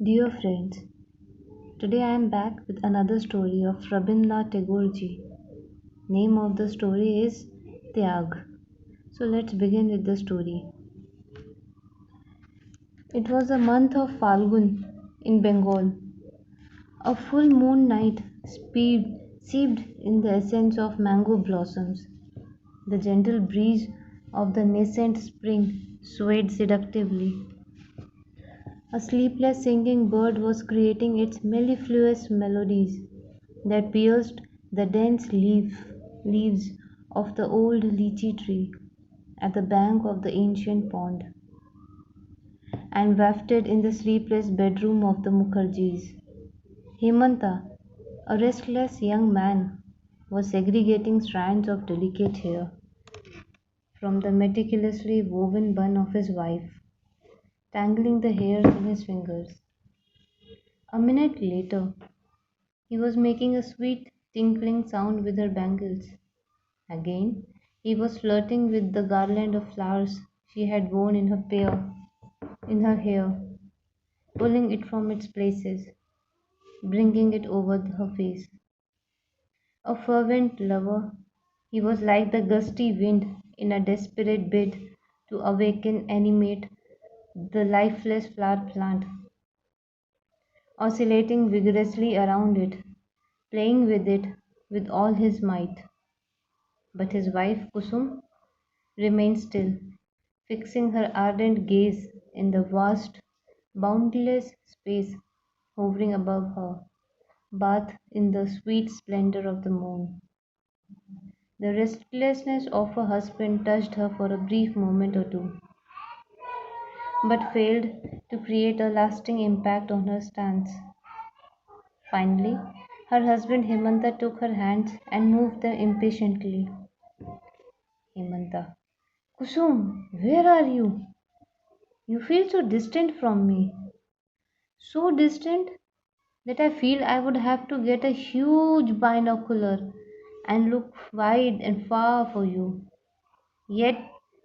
Dear friends, today I am back with another story of Rabindranath Tagore ji. Name of the story is Tyag. So let's begin with the story. It was a month of Falgun in Bengal. A full moon night seeped in the essence of mango blossoms. The gentle breeze of the nascent spring swayed seductively. A sleepless singing bird was creating its mellifluous melodies that pierced the leaves of the old lychee tree at the bank of the ancient pond and wafted in the sleepless bedroom of the Mukherjees. Hemanta, a restless young man, was segregating strands of delicate hair from the meticulously woven bun of his wife, tangling the hairs in his fingers. A minute later, he was making a sweet tinkling sound with her bangles. Again, he was flirting with the garland of flowers she had worn in her hair, pulling it from its places, bringing it over her face. A fervent lover, he was like the gusty wind in a desperate bid to awaken, animate the lifeless flower plant, oscillating vigorously around it, playing with it with all his might. But his wife Kusum remained still, fixing her ardent gaze in the vast, boundless space hovering above her, bathed in the sweet splendor of the moon. The restlessness of her husband touched her for a brief moment or two, but failed to create a lasting impact on her stance. Finally, her husband Hemanta took her hands and moved them impatiently. Hemanta, Kusum, where are you? You feel so distant from me. So distant that I feel I would have to get a huge binocular and look wide and far for you, yet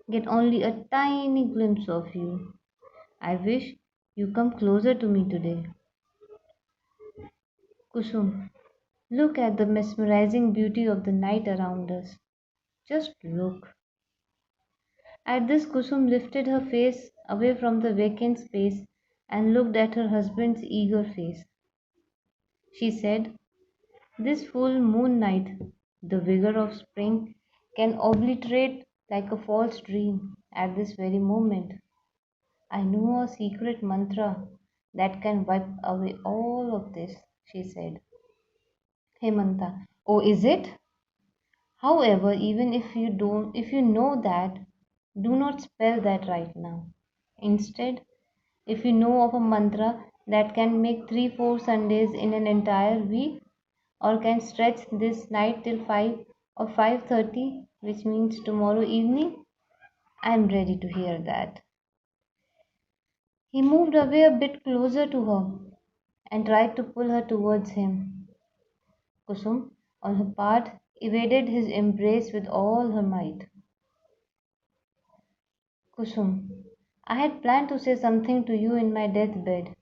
get only a tiny glimpse of you. I wish you come closer to me today. Kusum, look at the mesmerizing beauty of the night around us. Just look. At this, Kusum lifted her face away from the vacant space and looked at her husband's eager face. She said, this full moon night, the vigor of spring, can obliterate like a false dream at this very moment. I know a secret mantra that can wipe away all of this, she said. Hemanta, oh, is it? However, even if you know that, do not spell that right now. Instead, if you know of a mantra that can make 3 4 Sundays in an entire week, or can stretch this night till 5 or 5:30, which means tomorrow evening, I am ready to hear that. He moved away a bit closer to her and tried to pull her towards him. Kusum, on her part, evaded his embrace with all her might. Kusum, I had planned to say something to you in my deathbed.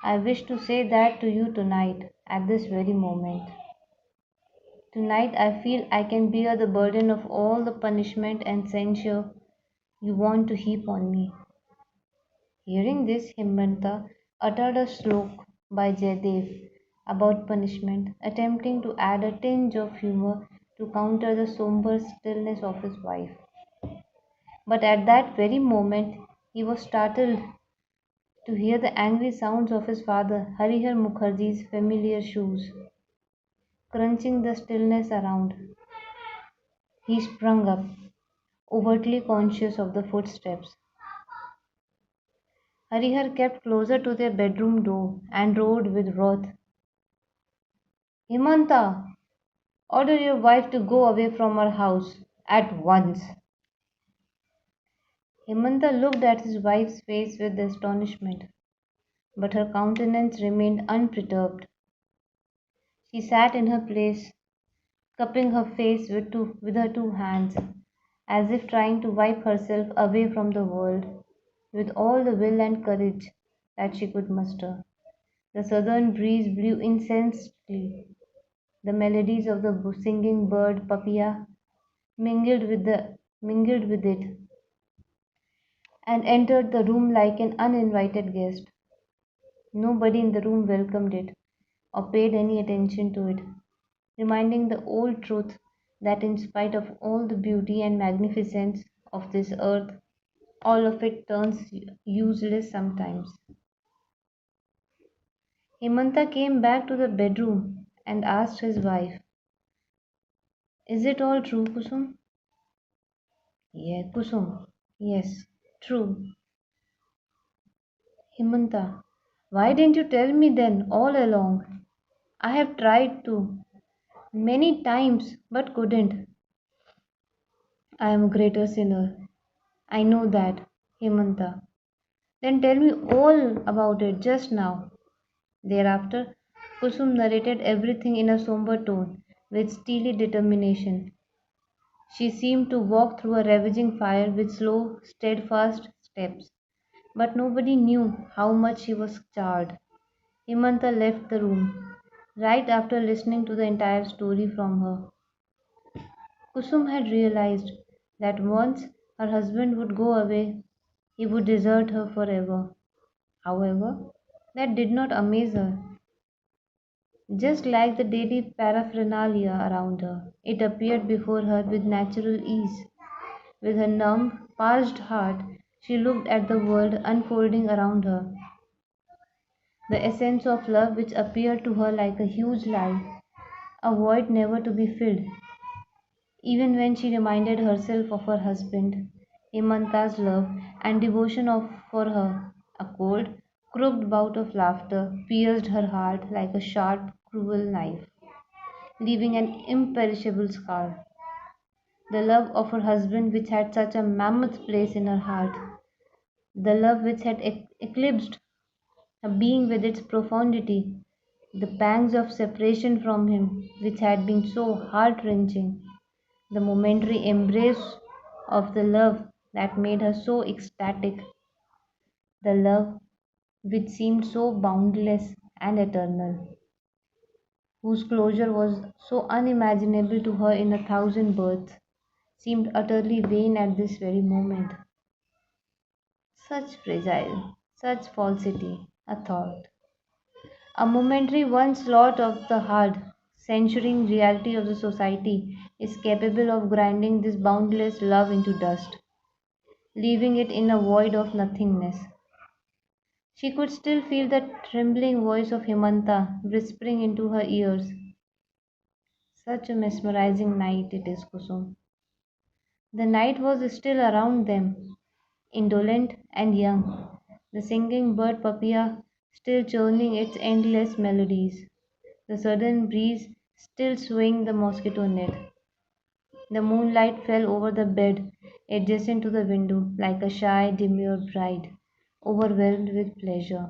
I wish to say that to you tonight, at this very moment. Tonight I feel I can bear the burden of all the punishment and censure you want to heap on me. Hearing this, Himanta uttered a slok by Jaydev about punishment, attempting to add a tinge of humor to counter the somber stillness of his wife. But at that very moment, he was startled to hear the angry sounds of his father, Harihar Mukherjee's familiar shoes, crunching the stillness around. He sprung up, overtly conscious of the footsteps. Harihar kept closer to their bedroom door and roared with wrath. Himanta, order your wife to go away from our house at once. Himanta looked at his wife's face with astonishment, but her countenance remained unperturbed. She sat in her place, cupping her face with her two hands, as if trying to wipe herself away from the world with all the will and courage that she could muster. The southern breeze blew incessantly. The melodies of the singing bird Papia mingled with it and entered the room like an uninvited guest. Nobody in the room welcomed it or paid any attention to it, reminding the old truth that in spite of all the beauty and magnificence of this earth, all of it turns useless sometimes. Himanta came back to the bedroom and asked his wife, "Is it all true, Kusum?" Yeah, Kusum. Yes, true. Himanta, why didn't you tell me then all along? I have tried to many times but couldn't. I am a greater sinner. I know that, Himanta. Then tell me all about it just now. Thereafter, Kusum narrated everything in a somber tone, with steely determination. She seemed to walk through a ravaging fire with slow, steadfast steps, but nobody knew how much she was charred. Himanta left the room, right after listening to the entire story from her. Kusum had realized that once her husband would go away, he would desert her forever. However, that did not amaze her. Just like the daily paraphernalia around her, it appeared before her with natural ease. With her numb, parched heart, she looked at the world unfolding around her. The essence of love which appeared to her like a huge lie, a void never to be filled. Even when she reminded herself of her husband, Hemanta's love and devotion for her, a cold, crooked bout of laughter pierced her heart like a sharp, cruel knife, leaving an imperishable scar. The love of her husband, which had such a mammoth place in her heart, the love which had eclipsed her being with its profundity, the pangs of separation from him, which had been so heart wrenching, the momentary embrace of the love that made her so ecstatic, the love which seemed so boundless and eternal, whose closure was so unimaginable to her in a thousand births, seemed utterly vain at this very moment. Such fragile, such falsity, a thought, a momentary onslaught of the hard, censuring reality of the society is capable of grinding this boundless love into dust, leaving it in a void of nothingness. She could still feel the trembling voice of Himanta whispering into her ears. Such a mesmerizing night it is, Kusum. The night was still around them, indolent and young, the singing bird Papia still churning its endless melodies, the sudden breeze still swaying the mosquito net. The moonlight fell over the bed adjacent to the window like a shy, demure bride, overwhelmed with pleasure.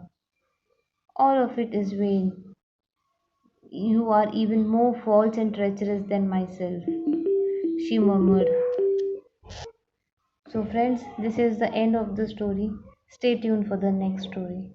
All of it is vain. You are even more false and treacherous than myself, she murmured. So, friends, this is the end of the story. Stay tuned for the next story.